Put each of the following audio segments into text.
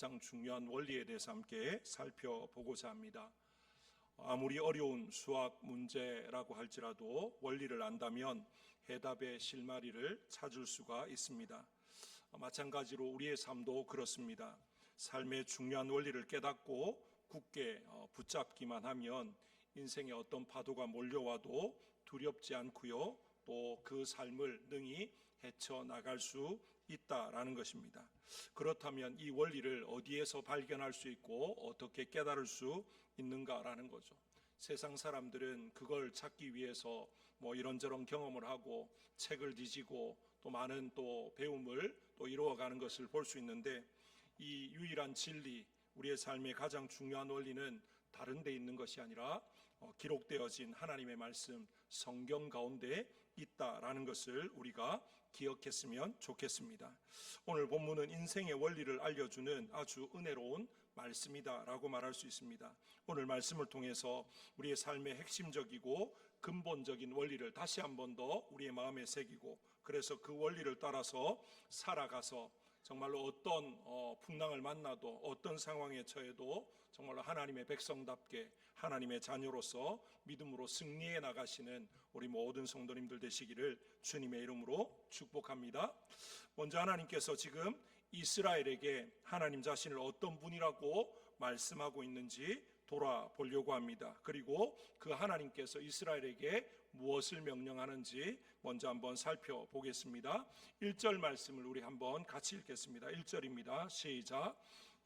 가장 중요한 원리에 대해서 함께 살펴보고자 합니다. 아무리 어려운 수학 문제라고 할지라도 원리를 안다면 해답의 실마리를 찾을 수가 있습니다. 마찬가지로 우리의 삶도 그렇습니다. 삶의 중요한 원리를 깨닫고 굳게 붙잡기만 하면 인생에 어떤 파도가 몰려와도 두렵지 않고요, 또 그 삶을 능히 헤쳐나갈 수 있다라는 것입니다. 그렇다면 이 원리를 어디에서 발견할 수 있고 어떻게 깨달을 수 있는가라는 거죠. 세상 사람들은 그걸 찾기 위해서 이런저런 경험을 하고 책을 뒤지고 또 많은 또 배움을 또 이루어가는 것을 볼 수 있는데, 이 유일한 진리, 우리의 삶의 가장 중요한 원리는 다른 데 있는 것이 아니라 기록되어진 하나님의 말씀, 성경 가운데 있다라는 것을 우리가 기억했으면 좋겠습니다. 오늘 본문은 인생의 원리를 알려주는 아주 은혜로운 말씀이다라고 말할 수 있습니다. 오늘 말씀을 통해서 우리의 삶의 핵심적이고 근본적인 원리를 다시 한 번 더 우리의 마음에 새기고, 그래서 그 원리를 따라서 살아가서 정말로 어떤 풍랑을 만나도 어떤 상황에 처해도 정말로 하나님의 백성답게 하나님의 자녀로서 믿음으로 승리해 나가시는 우리 모든 성도님들 되시기를 주님의 이름으로 축복합니다. 먼저 하나님께서 지금 이스라엘에게 하나님 자신을 어떤 분이라고 말씀하고 있는지 돌아보려고 합니다. 그리고 그 하나님께서 이스라엘에게 무엇을 명령하는지 먼저 한번 살펴보겠습니다. 1절 말씀을 우리 한번 같이 읽겠습니다. 1절입니다. 시작.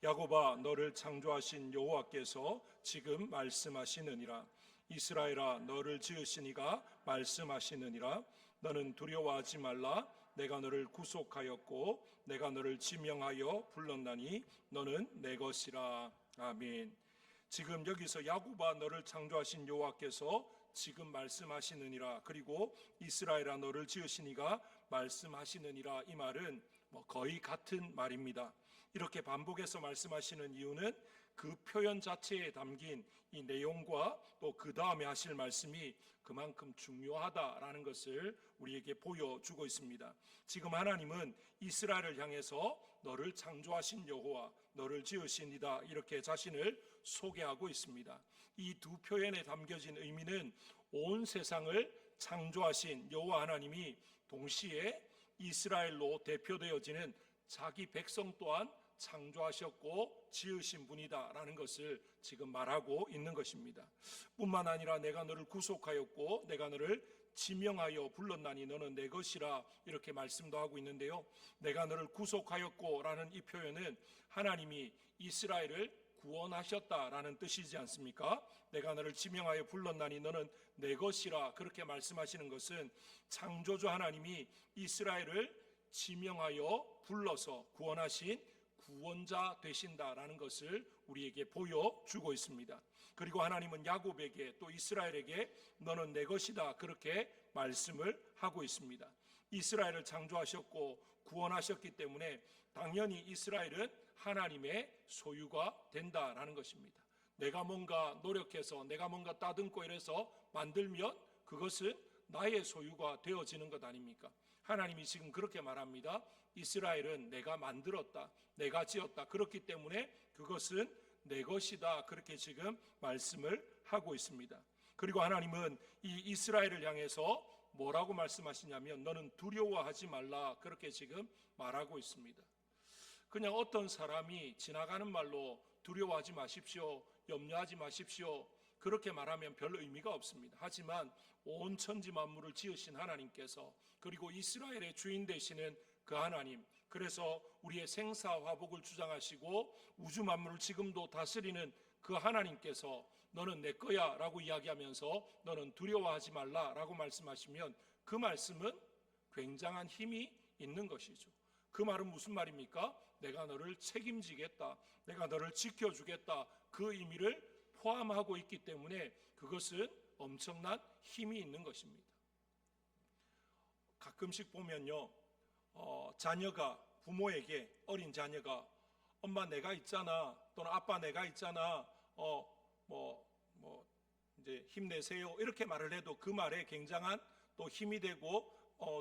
야곱아, 너를 창조하신 여호와께서 지금 말씀하시느니라. 이스라엘아, 너를 지으신 이가 말씀하시느니라. 너는 두려워하지 말라. 내가 너를 구속하였고 내가 너를 지명하여 불렀나니 너는 내 것이라. 아멘. 지금 여기서 야곱아, 너를 창조하신 여호와께서 지금 말씀하시느니라, 그리고 이스라엘아, 너를 지으신 이가 말씀하시느니라, 이 말은 거의 같은 말입니다. 이렇게 반복해서 말씀하시는 이유는 그 표현 자체에 담긴 이 내용과 또 그 다음에 하실 말씀이 그만큼 중요하다라는 것을 우리에게 보여주고 있습니다. 지금 하나님은 이스라엘을 향해서 너를 창조하신 여호와, 너를 지으신 이다, 이렇게 자신을 소개하고 있습니다. 이 두 표현에 담겨진 의미는 온 세상을 창조하신 여호와 하나님이 동시에 이스라엘로 대표되어지는 자기 백성 또한 창조하셨고 지으신 분이다라는 것을 지금 말하고 있는 것입니다. 뿐만 아니라 내가 너를 구속하였고 내가 너를 지명하여 불렀나니 너는 내 것이라, 이렇게 말씀도 하고 있는데요, 내가 너를 구속하였고 라는 이 표현은 하나님이 이스라엘을 구원하셨다라는 뜻이지 않습니까? 내가 너를 지명하여 불렀나니 너는 내 것이라, 그렇게 말씀하시는 것은 창조주 하나님이 이스라엘을 지명하여 불러서 구원하신 구원자 되신다라는 것을 우리에게 보여주고 있습니다. 그리고 하나님은 야곱에게 또 이스라엘에게 너는 내 것이다, 그렇게 말씀을 하고 있습니다. 이스라엘을 창조하셨고 구원하셨기 때문에 당연히 이스라엘은 하나님의 소유가 된다라는 것입니다. 내가 뭔가 노력해서 내가 뭔가 따듬고 이래서 만들면 그것은 나의 소유가 되어지는 것 아닙니까? 하나님이 지금 그렇게 말합니다. 이스라엘은 내가 만들었다, 내가 지었다, 그렇기 때문에 그것은 내 것이다, 그렇게 지금 말씀을 하고 있습니다. 그리고 하나님은 이 이스라엘을 향해서 뭐라고 말씀하시냐면 너는 두려워하지 말라, 그렇게 지금 말하고 있습니다. 그냥 어떤 사람이 지나가는 말로 두려워하지 마십시오, 염려하지 마십시오, 그렇게 말하면 별 의미가 없습니다. 하지만 온 천지 만물을 지으신 하나님께서, 그리고 이스라엘의 주인 되시는 그 하나님, 그래서 우리의 생사화복을 주장하시고 우주 만물을 지금도 다스리는 그 하나님께서 너는 내 거야 라고 이야기하면서 너는 두려워하지 말라 라고 말씀하시면 그 말씀은 굉장한 힘이 있는 것이죠. 그 말은 무슨 말입니까? 내가 너를 책임지겠다, 내가 너를 지켜주겠다, 그 의미를 포함하고 있기 때문에 그것은 엄청난 힘이 있는 것입니다. 가끔씩 보면요, 자녀가 부모에게, 어린 자녀가 엄마 내가 있잖아, 또는 아빠 내가 있잖아, 이제 힘내세요, 이렇게 말을 해도 그 말에 굉장한 또 힘이 되고,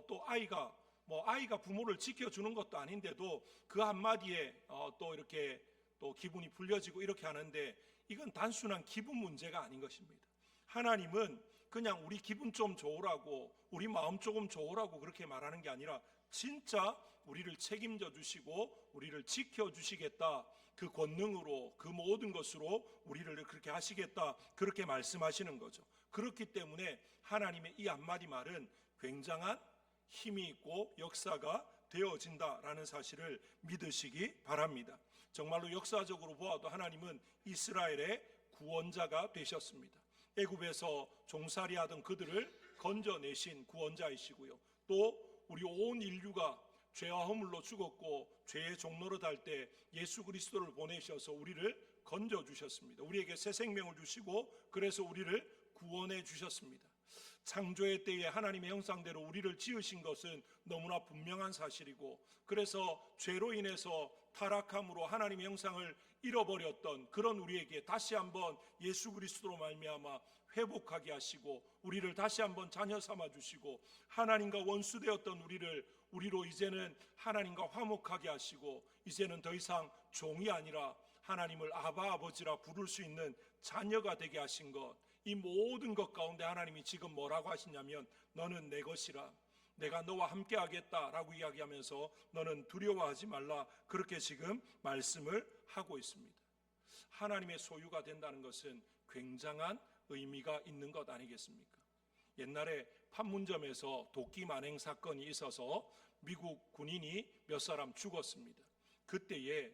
또 아이가 부모를 지켜주는 것도 아닌데도 그 한마디에 또 이렇게 또 기분이 풀려지고 이렇게 하는데 이건 단순한 기분 문제가 아닌 것입니다. 하나님은 그냥 우리 기분 좀 좋으라고, 우리 마음 조금 좋으라고 그렇게 말하는 게 아니라 진짜 우리를 책임져 주시고 우리를 지켜 주시겠다, 그 권능으로, 그 모든 것으로 우리를 그렇게 하시겠다, 그렇게 말씀하시는 거죠. 그렇기 때문에 하나님의 이 한마디 말은 굉장한 힘이 있고 역사가 되어진다라는 사실을 믿으시기 바랍니다. 정말로 역사적으로 보아도 하나님은 이스라엘의 구원자가 되셨습니다. 애굽에서 종살이하던 그들을 건져내신 구원자이시고요, 또 우리 온 인류가 죄와 허물로 죽었고 죄의 종노릇 할 때 예수 그리스도를 보내셔서 우리를 건져주셨습니다. 우리에게 새 생명을 주시고 그래서 우리를 구원해 주셨습니다. 창조의 때에 하나님의 형상대로 우리를 지으신 것은 너무나 분명한 사실이고, 그래서 죄로 인해서 타락함으로 하나님의 형상을 잃어버렸던 그런 우리에게 다시 한번 예수 그리스도로 말미암아 회복하게 하시고 우리를 다시 한번 자녀 삼아 주시고, 하나님과 원수되었던 우리로 이제는 하나님과 화목하게 하시고, 이제는 더 이상 종이 아니라 하나님을 아바 아버지라 부를 수 있는 자녀가 되게 하신 것, 이 모든 것 가운데 하나님이 지금 뭐라고 하시냐면 너는 내 것이라, 내가 너와 함께 하겠다라고 이야기하면서 너는 두려워하지 말라, 그렇게 지금 말씀을 하고 있습니다. 하나님의 소유가 된다는 것은 굉장한 의미가 있는 것 아니겠습니까? 옛날에 판문점에서 도끼 만행 사건이 있어서 미국 군인이 몇 사람 죽었습니다. 그때에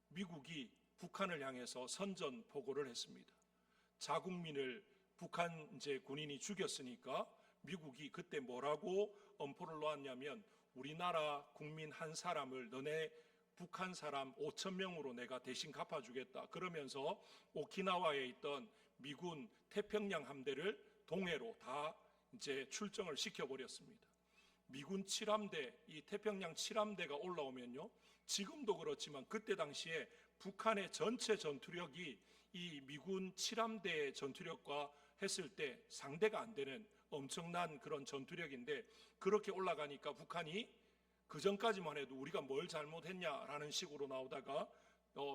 미국이 북한을 향해서 선전 보고를 했습니다. 자국민을 북한 이제 군인이 죽였으니까 미국이 그때 뭐라고 엄포를 놓았냐면, 우리나라 국민 한 사람을 너네 북한 사람 5,000명으로 내가 대신 갚아주겠다, 그러면서 오키나와에 있던 미군 태평양 함대를 동해로 다 이제 출정을 시켜버렸습니다. 미군 7함대, 이 태평양 7함대가 올라오면요, 지금도 그렇지만 그때 당시에 북한의 전체 전투력이 이 미군 7함대의 전투력과 했을 때 상대가 안 되는 엄청난 그런 전투력인데, 그렇게 올라가니까 북한이 그 전까지만 해도 우리가 뭘 잘못했냐라는 식으로 나오다가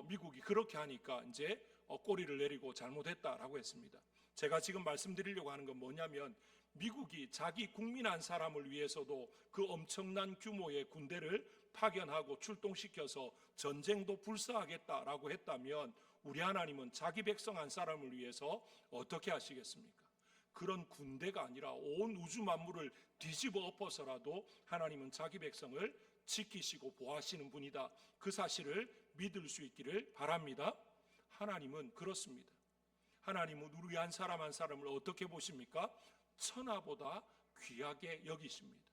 미국이 그렇게 하니까 이제 꼬리를 내리고 잘못했다라고 했습니다. 제가 지금 말씀드리려고 하는 건 뭐냐면, 미국이 자기 국민 한 사람을 위해서도 그 엄청난 규모의 군대를 파견하고 출동시켜서 전쟁도 불사하겠다라고 했다면, 우리 하나님은 자기 백성 한 사람을 위해서 어떻게 하시겠습니까? 그런 군대가 아니라 온 우주 만물을 뒤집어 엎어서라도 하나님은 자기 백성을 지키시고 보호하시는 분이다, 그 사실을 믿을 수 있기를 바랍니다. 하나님은 그렇습니다. 하나님은 우리 한 사람 한 사람을 어떻게 보십니까? 천하보다 귀하게 여기십니다.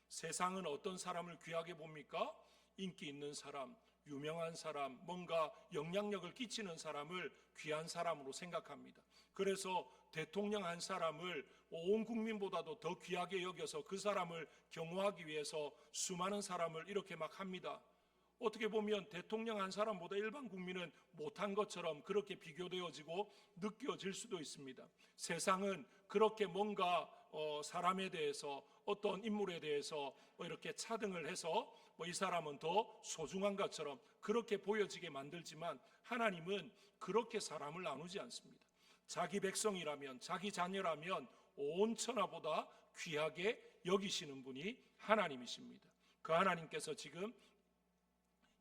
세상은 어떤 사람을 귀하게 봅니까? 인기 있는 사람, 유명한 사람, 뭔가 영향력을 끼치는 사람을 귀한 사람으로 생각합니다. 그래서 대통령 한 사람을 온 국민보다도 더 귀하게 여겨서 그 사람을 경호하기 위해서 수많은 사람을 이렇게 막 합니다. 어떻게 보면 대통령 한 사람보다 일반 국민은 못한 것처럼 그렇게 비교되어지고 느껴질 수도 있습니다. 세상은 그렇게 뭔가 사람에 대해서, 어떤 인물에 대해서 이렇게 차등을 해서 이 사람은 더 소중한 것처럼 그렇게 보여지게 만들지만, 하나님은 그렇게 사람을 나누지 않습니다. 자기 백성이라면, 자기 자녀라면 온 천하보다 귀하게 여기시는 분이 하나님이십니다. 그 하나님께서 지금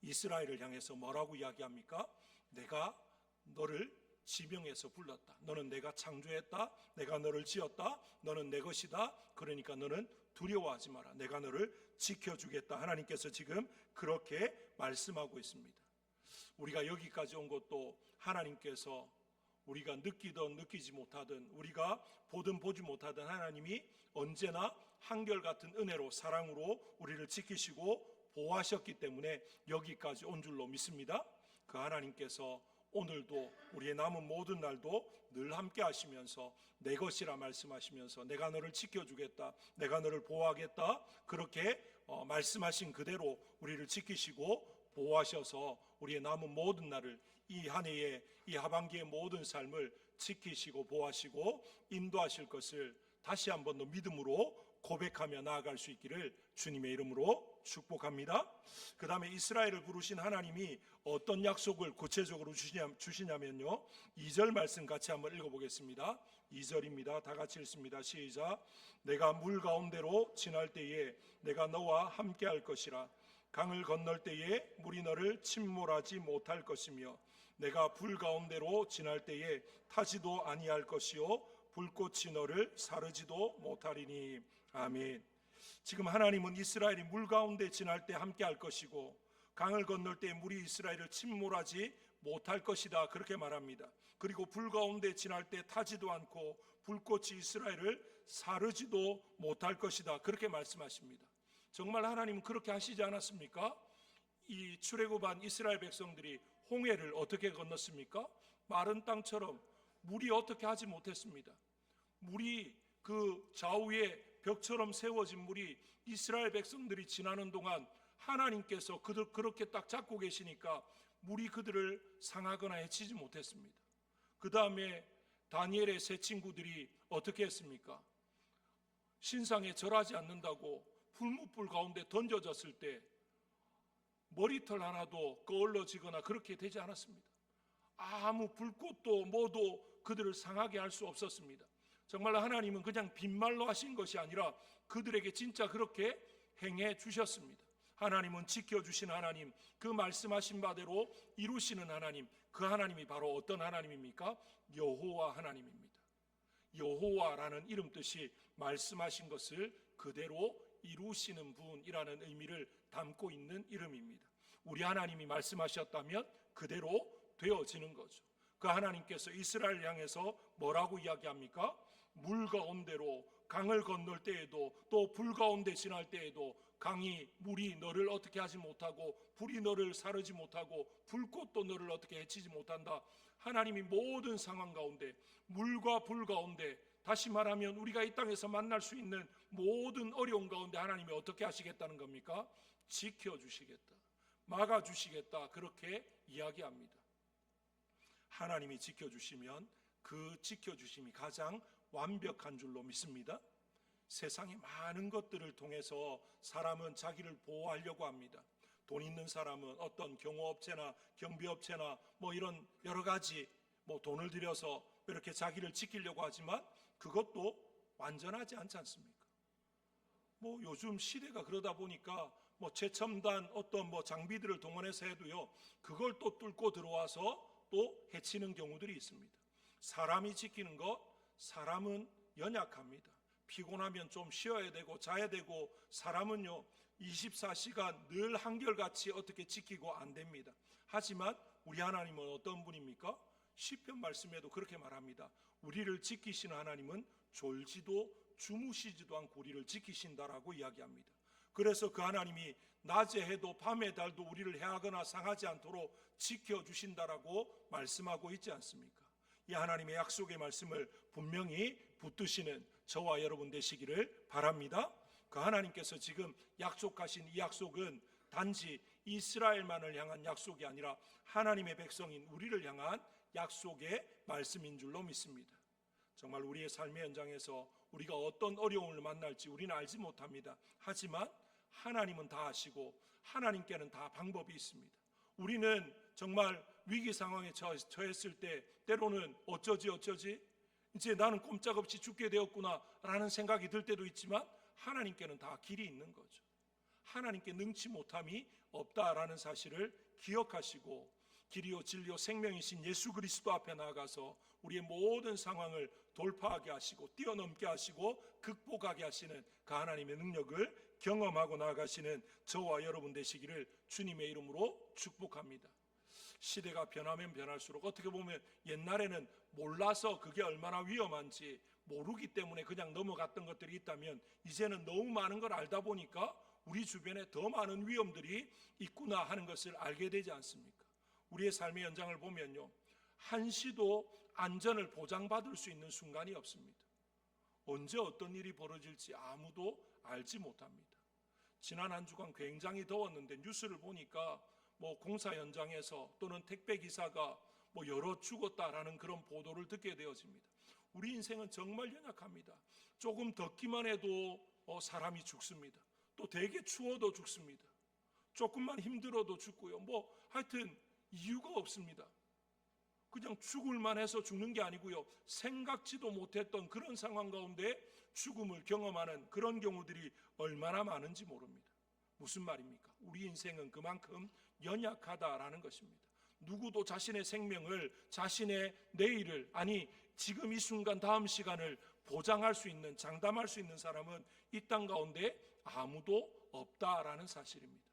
이스라엘을 향해서 뭐라고 이야기합니까? 내가 너를 지명해서 불렀다, 너는 내가 창조했다, 내가 너를 지었다, 너는 내 것이다, 그러니까 너는 두려워하지 마라, 내가 너를 지켜주겠다, 하나님께서 지금 그렇게 말씀하고 있습니다. 우리가 여기까지 온 것도 하나님께서 우리가 느끼든 느끼지 못하든, 우리가 보든 보지 못하든 하나님이 언제나 한결같은 은혜로, 사랑으로 우리를 지키시고 보호하셨기 때문에 여기까지 온 줄로 믿습니다. 그 하나님께서 오늘도 우리의 남은 모든 날도 늘 함께 하시면서 내 것이라 말씀하시면서 내가 너를 지켜주겠다, 내가 너를 보호하겠다, 그렇게 말씀하신 그대로 우리를 지키시고 보호하셔서 우리의 남은 모든 날을, 이 한 해의, 이 하반기의 모든 삶을 지키시고 보호하시고 인도하실 것을 다시 한번 더 믿음으로 고백하며 나아갈 수 있기를 주님의 이름으로 축복합니다. 그 다음에 이스라엘을 부르신 하나님이 어떤 약속을 구체적으로 주시냐면요, 2절 말씀 같이 한번 읽어보겠습니다. 2절입니다. 다 같이 읽습니다. 시작. 내가 물 가운데로 지날 때에 내가 너와 함께 할 것이라. 강을 건널 때에 물이 너를 침몰하지 못할 것이며 내가 불 가운데로 지날 때에 타지도 아니할 것이요 불꽃이 너를 사르지도 못하리니. 아멘. 지금 하나님은 이스라엘이 물 가운데 지날 때 함께 할 것이고 강을 건널 때 물이 이스라엘을 침몰하지 못할 것이다, 그렇게 말합니다. 그리고 불 가운데 지날 때 타지도 않고 불꽃이 이스라엘을 사르지도 못할 것이다, 그렇게 말씀하십니다. 정말 하나님은 그렇게 하시지 않았습니까? 이 출애굽한 이스라엘 백성들이 홍해를 어떻게 건넜습니까? 마른 땅처럼 물이 어떻게 하지 못했습니다. 물이 그 좌우에 벽처럼 세워진 물이 이스라엘 백성들이 지나는 동안 하나님께서 그들 그렇게 딱 잡고 계시니까 물이 그들을 상하거나 해치지 못했습니다. 그 다음에 다니엘의 세 친구들이 어떻게 했습니까? 신상에 절하지 않는다고 불뭇불 가운데 던져졌을 때 머리털 하나도 꺼올러지거나 그렇게 되지 않았습니다. 아무 불꽃도 뭐도 그들을 상하게 할 수 없었습니다. 정말 하나님은 그냥 빈말로 하신 것이 아니라 그들에게 진짜 그렇게 행해 주셨습니다. 하나님은 지켜주신 하나님, 그 말씀하신 바대로 이루시는 하나님, 그 하나님이 바로 어떤 하나님입니까? 여호와 하나님입니다. 여호와라는 이름 뜻이 말씀하신 것을 그대로 이루시는 분이라는 의미를 담고 있는 이름입니다. 우리 하나님이 말씀하셨다면 그대로 되어지는 거죠. 그 하나님께서 이스라엘 향해서 뭐라고 이야기합니까? 물 가운데로 강을 건널 때에도 또 불 가운데 지날 때에도 강이 물이 너를 어떻게 하지 못하고 불이 너를 사르지 못하고 불꽃도 너를 어떻게 해치지 못한다. 하나님이 모든 상황 가운데 물과 불 가운데, 다시 말하면 우리가 이 땅에서 만날 수 있는 모든 어려운 가운데 하나님이 어떻게 하시겠다는 겁니까? 지켜주시겠다, 막아주시겠다, 그렇게 이야기합니다. 하나님이 지켜주시면 그 지켜주심이 가장 완벽한 줄로 믿습니다. 세상의 많은 것들을 통해서 사람은 자기를 보호하려고 합니다. 돈 있는 사람은 어떤 경호업체나 경비업체나 뭐 이런 여러 가지 돈을 들여서 이렇게 자기를 지키려고 하지만 그것도 완전하지 않지 않습니까? 요즘 시대가 그러다 보니까 최첨단 어떤 장비들을 동원해서 해도요, 그걸 또 뚫고 들어와서 또 해치는 경우들이 있습니다. 사람이 지키는 것, 사람은 연약합니다. 피곤하면 좀 쉬어야 되고 자야 되고, 사람은요 24시간 늘 한결같이 어떻게 지키고 안 됩니다. 하지만 우리 하나님은 어떤 분입니까? 시편 말씀에도 그렇게 말합니다. 우리를 지키시는 하나님은 졸지도 주무시지도 않고 우리를 지키신다라고 이야기합니다. 그래서 그 하나님이 낮에 해도 밤에 달도 우리를 해하거나 상하지 않도록 지켜주신다라고 말씀하고 있지 않습니까? 이 하나님의 약속의 말씀을 분명히 붙드시는 저와 여러분 되시기를 바랍니다. 그 하나님께서 지금 약속하신 이 약속은 단지 이스라엘만을 향한 약속이 아니라 하나님의 백성인 우리를 향한 약속의 말씀인 줄로 믿습니다. 정말 우리의 삶의 현장에서 우리가 어떤 어려움을 만날지 우리는 알지 못합니다. 하지만 하나님은 다 아시고 하나님께는 다 방법이 있습니다. 우리는 정말 위기 상황에 처했을 때 때로는 어쩌지 이제 나는 꼼짝없이 죽게 되었구나 라는 생각이 들 때도 있지만 하나님께는 다 길이 있는 거죠. 하나님께 능치 못함이 없다라는 사실을 기억하시고 길이요 진리요 생명이신 예수 그리스도 앞에 나아가서 우리의 모든 상황을 돌파하게 하시고 뛰어넘게 하시고 극복하게 하시는 그 하나님의 능력을 경험하고 나아가시는 저와 여러분 되시기를 주님의 이름으로 축복합니다. 시대가 변하면 변할수록 어떻게 보면 옛날에는 몰라서 그게 얼마나 위험한지 모르기 때문에 그냥 넘어갔던 것들이 있다면 이제는 너무 많은 걸 알다 보니까 우리 주변에 더 많은 위험들이 있구나 하는 것을 알게 되지 않습니까? 우리의 삶의 현장을 보면요, 한시도 안전을 보장받을 수 있는 순간이 없습니다. 언제 어떤 일이 벌어질지 아무도 알지 못합니다. 지난 한 주간 굉장히 더웠는데 뉴스를 보니까 공사 현장에서 또는 택배 기사가 여러 죽었다라는 그런 보도를 듣게 되어집니다. 우리 인생은 정말 연약합니다. 조금 덥기만 해도 사람이 죽습니다. 또 되게 추워도 죽습니다. 조금만 힘들어도 죽고요. 하여튼 이유가 없습니다. 그냥 죽을만 해서 죽는 게 아니고요. 생각지도 못했던 그런 상황 가운데 죽음을 경험하는 그런 경우들이 얼마나 많은지 모릅니다. 무슨 말입니까? 우리 인생은 그만큼 연약하다라는 것입니다. 누구도 자신의 생명을, 자신의 내일을, 아니 지금 이 순간 다음 시간을 보장할 수 있는, 장담할 수 있는 사람은 이 땅 가운데 아무도 없다라는 사실입니다.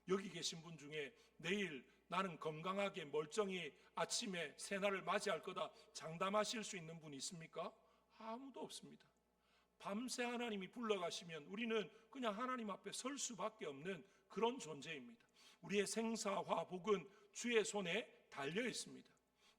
여기 계신 분 중에 내일 나는 건강하게 멀쩡히 아침에 새날을 맞이할 거다 장담하실 수 있는 분이 있습니까? 아무도 없습니다. 밤새 하나님이 불러가시면 우리는 그냥 하나님 앞에 설 수밖에 없는 그런 존재입니다. 우리의 생사화복은 주의 손에 달려 있습니다.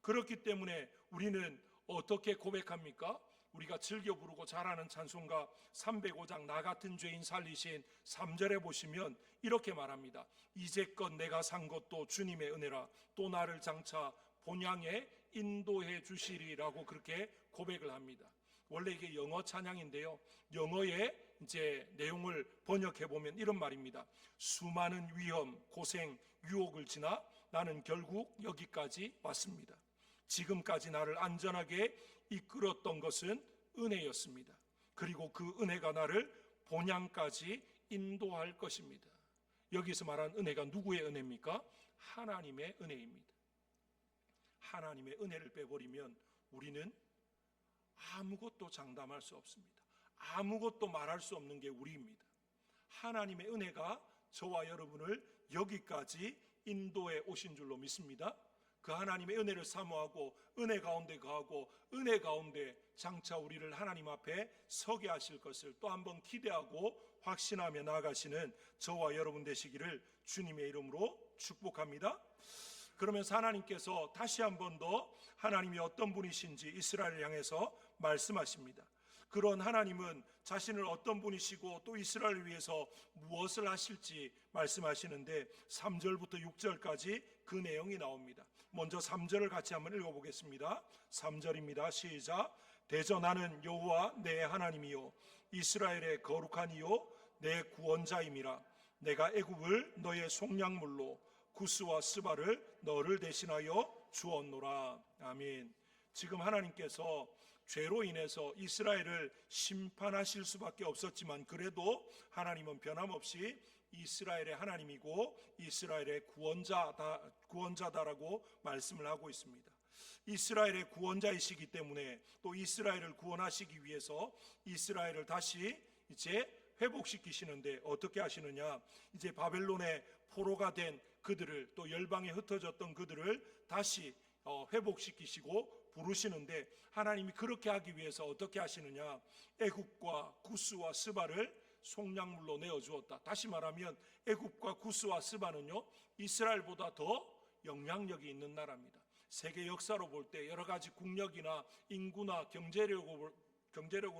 그렇기 때문에 우리는 어떻게 고백합니까? 우리가 즐겨 부르고 잘 아는 찬송가 305장 나 같은 죄인 살리신 3절에 보시면 이렇게 말합니다. 이제껏 내가 산 것도 주님의 은혜라 또 나를 장차 본향에 인도해 주시리라고 그렇게 고백을 합니다. 원래 이게 영어 찬양인데요. 영어의 이제 내용을 번역해 보면 이런 말입니다. 수많은 위험, 고생, 유혹을 지나 나는 결국 여기까지 왔습니다. 지금까지 나를 안전하게 이끌었던 것은 은혜였습니다. 그리고 그 은혜가 나를 본향까지 인도할 것입니다. 여기서 말한 은혜가 누구의 은혜입니까? 하나님의 은혜입니다. 하나님의 은혜를 빼버리면 우리는 아무것도 장담할 수 없습니다. 아무것도 말할 수 없는 게 우리입니다. 하나님의 은혜가 저와 여러분을 여기까지 인도해 오신 줄로 믿습니다. 그 하나님의 은혜를 사모하고 은혜 가운데 거하고 은혜 가운데 장차 우리를 하나님 앞에 서게 하실 것을 또 한번 기대하고 확신하며 나아가시는 저와 여러분 되시기를 주님의 이름으로 축복합니다. 그러면서 하나님께서 다시 한 번 더 하나님이 어떤 분이신지 이스라엘을 향해서 말씀하십니다. 그런 하나님은 자신을 어떤 분이시고 또 이스라엘을 위해서 무엇을 하실지 말씀하시는데 3절부터 6절까지 그 내용이 나옵니다. 먼저 3절을 같이 한번 읽어보겠습니다. 3절입니다. 시작. 대저 나는 여호와 내 하나님이요 이스라엘의 거룩한 이요 내 구원자임이라. 내가 애굽을 너의 속량물로 구스와 스바를 너를 대신하여 주었노라. 아멘. 지금 하나님께서 죄로 인해서 이스라엘을 심판하실 수밖에 없었지만 그래도 하나님은 변함없이 이스라엘의 하나님이고 이스라엘의 구원자다라고 말씀을 하고 있습니다. 이스라엘의 구원자이시기 때문에 또 이스라엘을 구원하시기 위해서 이스라엘을 다시 이제 회복시키시는데 어떻게 하시느냐? 이제 바벨론의 포로가 된 그들을 또 열방에 흩어졌던 그들을 다시 회복시키시고 부르시는데 하나님이 그렇게 하기 위해서 어떻게 하시느냐? 애굽과 구스와 스바를 속량물로 내어주었다. 다시 말하면 애굽과 구스와 스바는요 이스라엘보다 더 영향력이 있는 나라입니다. 세계 역사로 볼 때 여러 가지 국력이나 인구나 경제력으로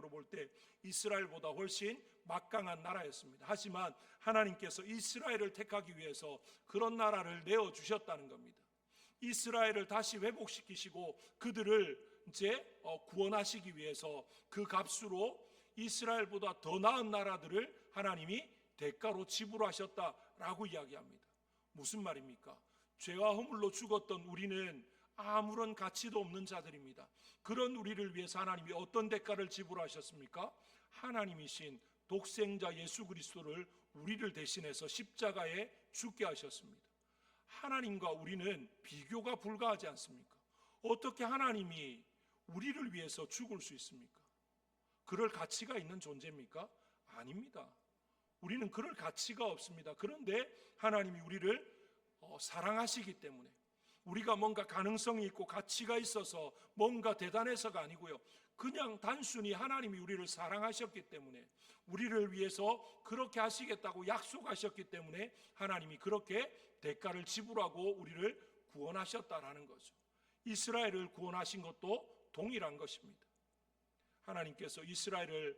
볼 때 이스라엘보다 훨씬 막강한 나라였습니다. 하지만 하나님께서 이스라엘을 택하기 위해서 그런 나라를 내어주셨다는 겁니다. 이스라엘을 다시 회복시키시고 그들을 이제 구원하시기 위해서 그 값으로 이스라엘보다 더 나은 나라들을 하나님이 대가로 지불하셨다라고 이야기합니다. 무슨 말입니까? 죄와 허물로 죽었던 우리는 아무런 가치도 없는 자들입니다. 그런 우리를 위해서 하나님이 어떤 대가를 지불하셨습니까? 하나님이신 독생자 예수 그리스도를 우리를 대신해서 십자가에 죽게 하셨습니다. 하나님과 우리는 비교가 불가하지 않습니까? 어떻게 하나님이 우리를 위해서 죽을 수 있습니까? 그럴 가치가 있는 존재입니까? 아닙니다. 우리는 그럴 가치가 없습니다. 그런데 하나님이 우리를 사랑하시기 때문에 우리가 뭔가 가능성이 있고 가치가 있어서 뭔가 대단해서가 아니고요. 그냥 단순히 하나님이 우리를 사랑하셨기 때문에 우리를 위해서 그렇게 하시겠다고 약속하셨기 때문에 하나님이 그렇게 대가를 지불하고 우리를 구원하셨다라는 거죠. 이스라엘을 구원하신 것도 동일한 것입니다. 하나님께서 이스라엘을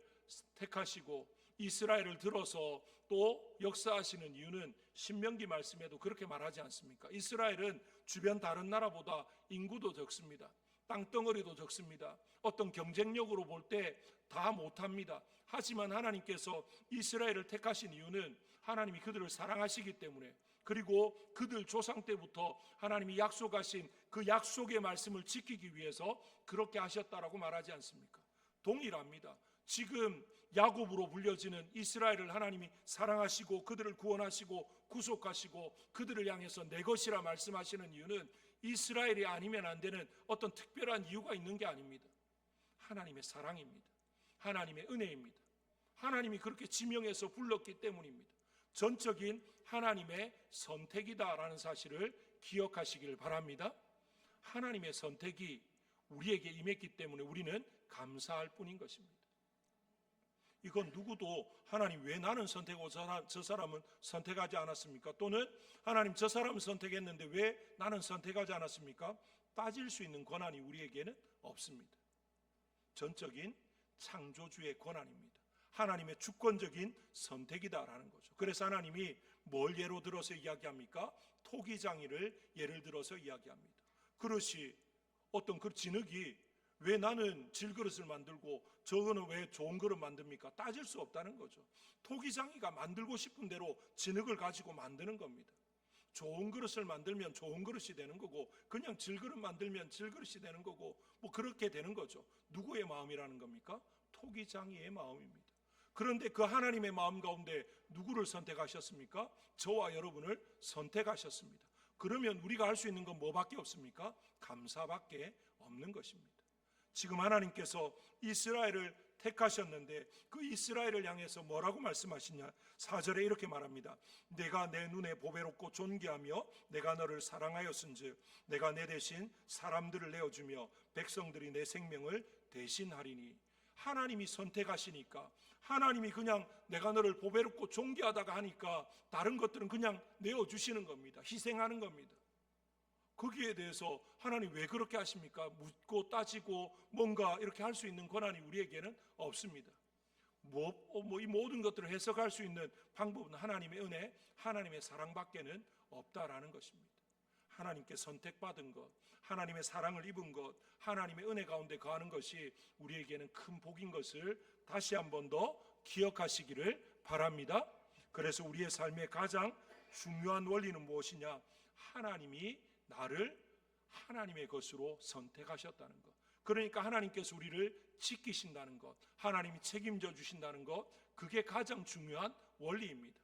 택하시고 이스라엘을 들어서 또 역사하시는 이유는 신명기 말씀에도 그렇게 말하지 않습니까? 이스라엘은 주변 다른 나라보다 인구도 적습니다. 땅덩어리도 적습니다. 어떤 경쟁력으로 볼 때 다 못합니다. 하지만 하나님께서 이스라엘을 택하신 이유는 하나님이 그들을 사랑하시기 때문에, 그리고 그들 조상 때부터 하나님이 약속하신 그 약속의 말씀을 지키기 위해서 그렇게 하셨다라고 말하지 않습니까? 동일합니다. 지금 야곱으로 불려지는 이스라엘을 하나님이 사랑하시고 그들을 구원하시고 구속하시고 그들을 향해서 내 것이라 말씀하시는 이유는 이스라엘이 아니면 안 되는 어떤 특별한 이유가 있는 게 아닙니다. 하나님의 사랑입니다. 하나님의 은혜입니다. 하나님이 그렇게 지명해서 불렀기 때문입니다. 전적인 하나님의 선택이다라는 사실을 기억하시길 바랍니다. 하나님의 선택이 우리에게 임했기 때문에 우리는 감사할 뿐인 것입니다. 이건 누구도 하나님 왜 나는 선택하고 저 사람은 선택하지 않았습니까? 또는 하나님 저 사람은 선택했는데 왜 나는 선택하지 않았습니까? 따질 수 있는 권한이 우리에게는 없습니다. 전적인 창조주의 권한입니다. 하나님의 주권적인 선택이다라는 거죠. 그래서 하나님이 뭘 예로 들어서 이야기합니까? 토기장이를 예를 들어서 이야기합니다. 그릇이 어떤 그 진흙이 왜 나는 질그릇을 만들고 저거는 왜 좋은 그릇 만듭니까? 따질 수 없다는 거죠. 토기장이가 만들고 싶은 대로 진흙을 가지고 만드는 겁니다. 좋은 그릇을 만들면 좋은 그릇이 되는 거고, 그냥 질그릇 만들면 질그릇이 되는 거고, 뭐 그렇게 되는 거죠. 누구의 마음이라는 겁니까? 토기장이의 마음입니다. 그런데 그 하나님의 마음 가운데 누구를 선택하셨습니까? 저와 여러분을 선택하셨습니다. 그러면 우리가 할 수 있는 건 뭐밖에 없습니까? 감사밖에 없는 것입니다. 지금 하나님께서 이스라엘을 택하셨는데 그 이스라엘을 향해서 뭐라고 말씀하시냐? 4절에 이렇게 말합니다. 내가 내 눈에 보배롭고 존귀하며 내가 너를 사랑하였은즉 내가 내 대신 사람들을 내어주며 백성들이 내 생명을 대신하리니. 하나님이 선택하시니까, 하나님이 그냥 내가 너를 보배롭고 존귀하다가 하니까 다른 것들은 그냥 내어주시는 겁니다. 희생하는 겁니다. 거기에 대해서 하나님 왜 그렇게 하십니까? 묻고 따지고 뭔가 이렇게 할 수 있는 권한이 우리에게는 없습니다. 이 모든 것들을 해석할 수 있는 방법은 하나님의 은혜, 하나님의 사랑밖에는 없다라는 것입니다. 하나님께 선택받은 것, 하나님의 사랑을 입은 것, 하나님의 은혜 가운데 거하는 것이 우리에게는 큰 복인 것을 다시 한 번 더 기억하시기를 바랍니다. 그래서 우리의 삶의 가장 중요한 원리는 무엇이냐? 하나님이 나를 하나님의 것으로 선택하셨다는 것. 그러니까 하나님께서 우리를 지키신다는 것, 하나님이 책임져 주신다는 것, 그게 가장 중요한 원리입니다.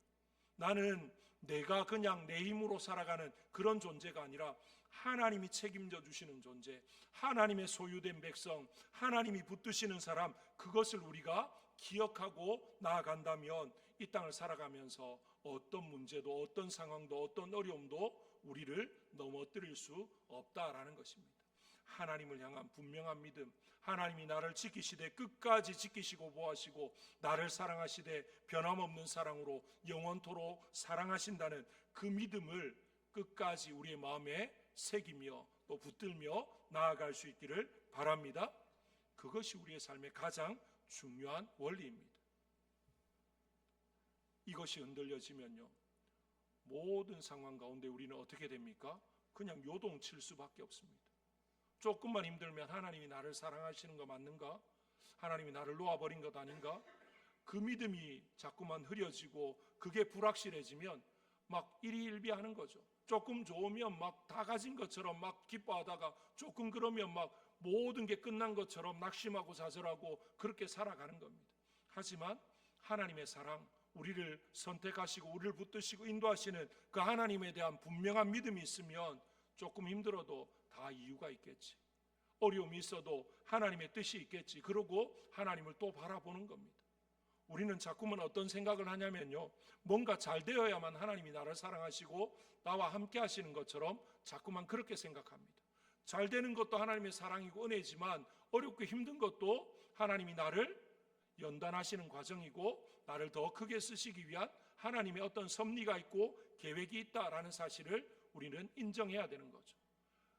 나는 내가 그냥 내 힘으로 살아가는 그런 존재가 아니라 하나님이 책임져 주시는 존재, 하나님의 소유된 백성, 하나님이 붙드시는 사람, 그것을 우리가 기억하고 나아간다면 이 땅을 살아가면서 어떤 문제도, 어떤 상황도, 어떤 어려움도 우리를 넘어뜨릴 수 없다라는 것입니다. 하나님을 향한 분명한 믿음, 하나님이 나를 지키시되 끝까지 지키시고 보호하시고 나를 사랑하시되 변함없는 사랑으로 영원토록 사랑하신다는 그 믿음을 끝까지 우리의 마음에 새기며 또 붙들며 나아갈 수 있기를 바랍니다. 그것이 우리의 삶의 가장 중요한 원리입니다. 이것이 흔들려지면요, 모든 상황 가운데 우리는 어떻게 됩니까? 그냥 요동칠 수밖에 없습니다. 조금만 힘들면 하나님이 나를 사랑하시는 거 맞는가? 하나님이 나를 놓아버린 것 아닌가? 그 믿음이 자꾸만 흐려지고 그게 불확실해지면 막 일희일비하는 거죠. 조금 좋으면 막 다 가진 것처럼 막 기뻐하다가 조금 그러면 막 모든 게 끝난 것처럼 낙심하고 좌절하고 그렇게 살아가는 겁니다. 하지만 하나님의 사랑, 우리를 선택하시고 우리를 붙드시고 인도하시는 그 하나님에 대한 분명한 믿음이 있으면 조금 힘들어도 다 이유가 있겠지. 어려움이 있어도 하나님의 뜻이 있겠지. 그러고 하나님을 또 바라보는 겁니다. 우리는 자꾸만 어떤 생각을 하냐면요, 뭔가 잘 되어야만 하나님이 나를 사랑하시고 나와 함께 하시는 것처럼 자꾸만 그렇게 생각합니다. 잘 되는 것도 하나님의 사랑이고 은혜지만 어렵고 힘든 것도 하나님이 나를 연단하시는 과정이고 나를 더 크게 쓰시기 위한 하나님의 어떤 섭리가 있고 계획이 있다라는 사실을 우리는 인정해야 되는 거죠.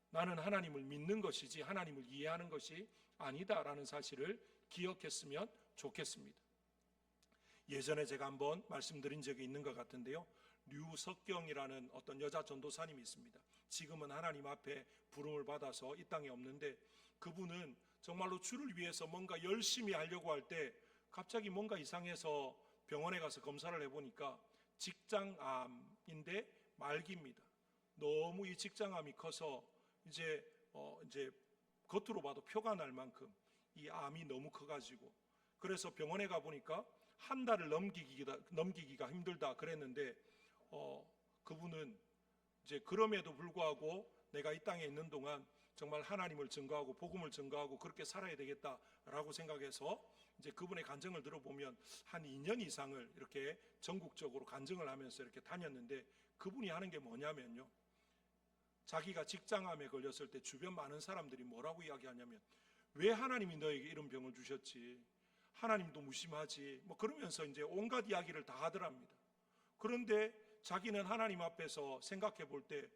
나는 하나님을 믿는 것이지 하나님을 이해하는 것이 아니다라는 사실을 기억했으면 좋겠습니다. 예전에 제가 한번 말씀드린 적이 있는 것 같은데요, 류석경이라는 어떤 여자 전도사님이 있습니다. 지금은 하나님 앞에 부름을 받아서 이 땅에 없는데, 그분은 정말로 주를 위해서 뭔가 열심히 하려고 할 때 갑자기 뭔가 이상해서 병원에 가서 검사를 해보니까 직장암인데 말기입니다. 너무 이 직장암이 커서 이제 겉으로 봐도 표가 날 만큼 이 암이 너무 커가지고, 그래서 병원에 가보니까 한 달을 넘기기가 힘들다 그랬는데, 그분은 이제 그럼에도 불구하고 내가 이 땅에 있는 동안 정말 하나님을 증거하고 복음을 증거하고 그렇게 살아야 되겠다라고 생각해서, 이제 그분의 간증을 들어보면 한 2년 이상을 이렇게 전국적으로 간증을 하면서 이렇게 다녔는데, 그분이 하는 게 뭐냐면요, 자기가 직장암에 걸렸을 때 주변 많은 사람들이 뭐라고 이야기하냐면, 왜 하나님이 너에게 이런 병을 주셨지, 하나님도 무심하지, 뭐 그러면서 이제 온갖 이야기를 다 하더랍니다. 그런데 자기는 하나님 앞에서 생각해 볼 때,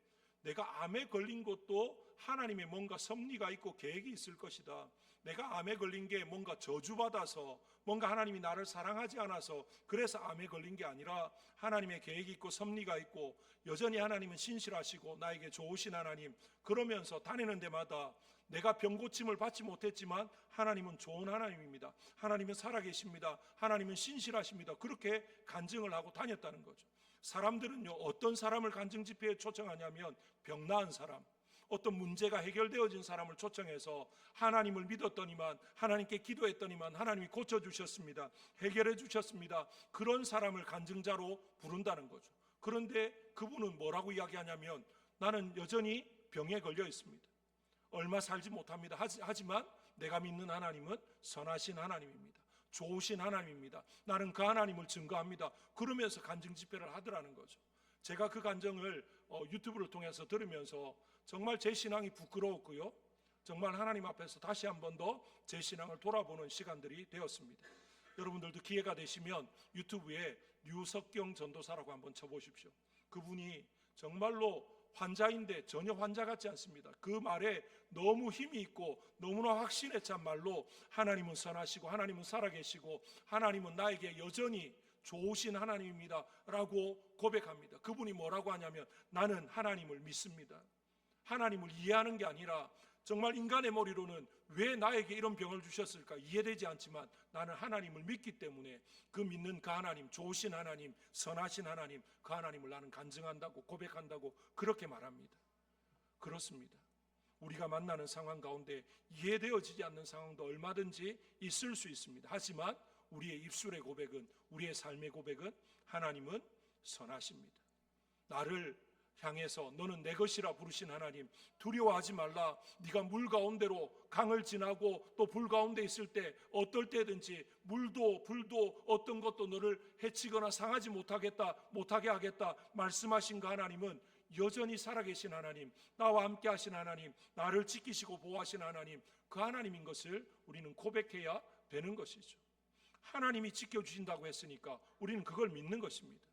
내가 암에 걸린 것도 하나님의 뭔가 섭리가 있고 계획이 있을 것이다. 내가 암에 걸린 게 뭔가 저주받아서, 뭔가 하나님이 나를 사랑하지 않아서 그래서 암에 걸린 게 아니라, 하나님의 계획이 있고 섭리가 있고 여전히 하나님은 신실하시고 나에게 좋으신 하나님, 그러면서 다니는 데마다 내가 병고침을 받지 못했지만 하나님은 좋은 하나님입니다. 하나님은 살아계십니다. 하나님은 신실하십니다. 그렇게 간증을 하고 다녔다는 거죠. 사람들은요, 어떤 사람을 간증 집회에 초청하냐면 병 나은 사람, 어떤 문제가 해결되어진 사람을 초청해서 하나님을 믿었더니만, 하나님께 기도했더니만 하나님이 고쳐주셨습니다, 해결해 주셨습니다, 그런 사람을 간증자로 부른다는 거죠. 그런데 그분은 뭐라고 이야기하냐면, 나는 여전히 병에 걸려 있습니다. 얼마 살지 못합니다. 하지만 내가 믿는 하나님은 선하신 하나님입니다. 좋으신 하나님입니다. 나는 그 하나님을 증거합니다. 그러면서 간증 집회를 하더라는 거죠. 제가 그 간증을 유튜브를 통해서 들으면서 정말 제 신앙이 부끄러웠고요, 정말 하나님 앞에서 다시 한 번 더 제 신앙을 돌아보는 시간들이 되었습니다. 여러분들도 기회가 되시면 유튜브에 류석경 전도사라고 한번 쳐보십시오. 그분이 정말로 환자인데 전혀 환자 같지 않습니다. 그 말에 너무 힘이 있고 너무나 확신에 찬 말로, 하나님은 선하시고 하나님은 살아계시고 하나님은 나에게 여전히 좋으신 하나님입니다 라고 고백합니다. 그분이 뭐라고 하냐면, 나는 하나님을 믿습니다. 하나님을 이해하는 게 아니라, 정말 인간의 머리로는 왜 나에게 이런 병을 주셨을까 이해되지 않지만, 나는 하나님을 믿기 때문에 그 믿는 그 하나님, 좋으신 하나님, 선하신 하나님, 그 하나님을 나는 간증한다고, 고백한다고 그렇게 말합니다. 그렇습니다. 우리가 만나는 상황 가운데 이해되어지지 않는 상황도 얼마든지 있을 수 있습니다. 하지만 우리의 입술의 고백은, 우리의 삶의 고백은, 하나님은 선하십니다. 나를 향해서 너는 내 것이라 부르신 하나님, 두려워하지 말라. 네가 물 가운데로 강을 지나고 또 불 가운데 있을 때 어떨 때든지 물도 불도 어떤 것도 너를 해치거나 상하지 못하게 하겠다 말씀하신 그 하나님은 여전히 살아계신 하나님, 나와 함께 하신 하나님, 나를 지키시고 보호하신 하나님, 그 하나님인 것을 우리는 고백해야 되는 것이죠. 하나님이 지켜주신다고 했으니까 우리는 그걸 믿는 것입니다.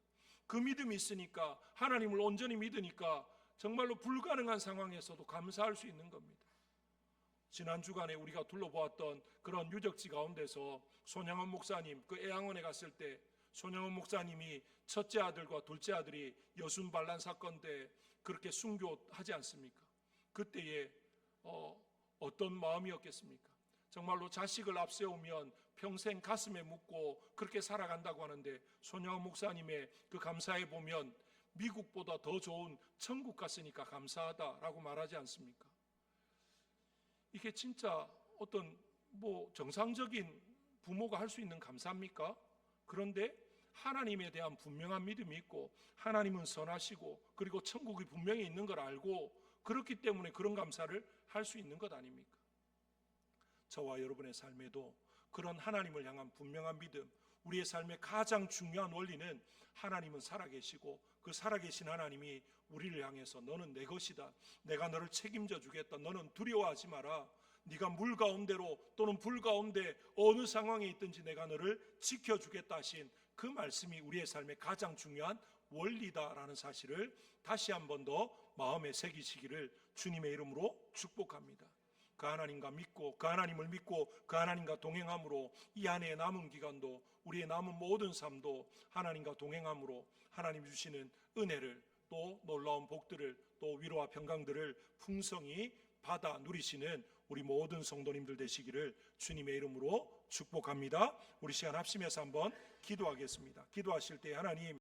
그 믿음이 있으니까, 하나님을 온전히 믿으니까 정말로 불가능한 상황에서도 감사할 수 있는 겁니다. 지난 주간에 우리가 둘러보았던 그런 유적지 가운데서 손양원 목사님, 그 애양원에 갔을 때 손양원 목사님이 첫째 아들과 둘째 아들이 여순 반란 사건 때 그렇게 순교하지 않습니까? 그때에 어떤 마음이었겠습니까? 정말로 자식을 앞세우면 평생 가슴에 묻고 그렇게 살아간다고 하는데, 손양원 목사님의 그 감사에 보면 미국보다 더 좋은 천국 갔으니까 감사하다라고 말하지 않습니까? 이게 진짜 어떤 정상적인 부모가 할 수 있는 감사입니까? 그런데 하나님에 대한 분명한 믿음이 있고, 하나님은 선하시고 그리고 천국이 분명히 있는 걸 알고, 그렇기 때문에 그런 감사를 할 수 있는 것 아닙니까? 저와 여러분의 삶에도 그런 하나님을 향한 분명한 믿음, 우리의 삶의 가장 중요한 원리는, 하나님은 살아계시고 그 살아계신 하나님이 우리를 향해서 너는 내 것이다, 내가 너를 책임져 주겠다, 너는 두려워하지 마라, 네가 물 가운데로 또는 불 가운데 어느 상황에 있든지 내가 너를 지켜주겠다 하신 그 말씀이 우리의 삶의 가장 중요한 원리다라는 사실을 다시 한 번 더 마음에 새기시기를 주님의 이름으로 축복합니다. 그 하나님과 믿고 그 하나님을 믿고 그 하나님과 동행함으로 이 한 해의 남은 기간도 우리의 남은 모든 삶도 하나님과 동행함으로 하나님 주시는 은혜를 또 놀라운 복들을 또 위로와 평강들을 풍성히 받아 누리시는 우리 모든 성도님들 되시기를 주님의 이름으로 축복합니다. 우리 시간 합심해서 한번 기도하겠습니다. 기도하실 때 하나님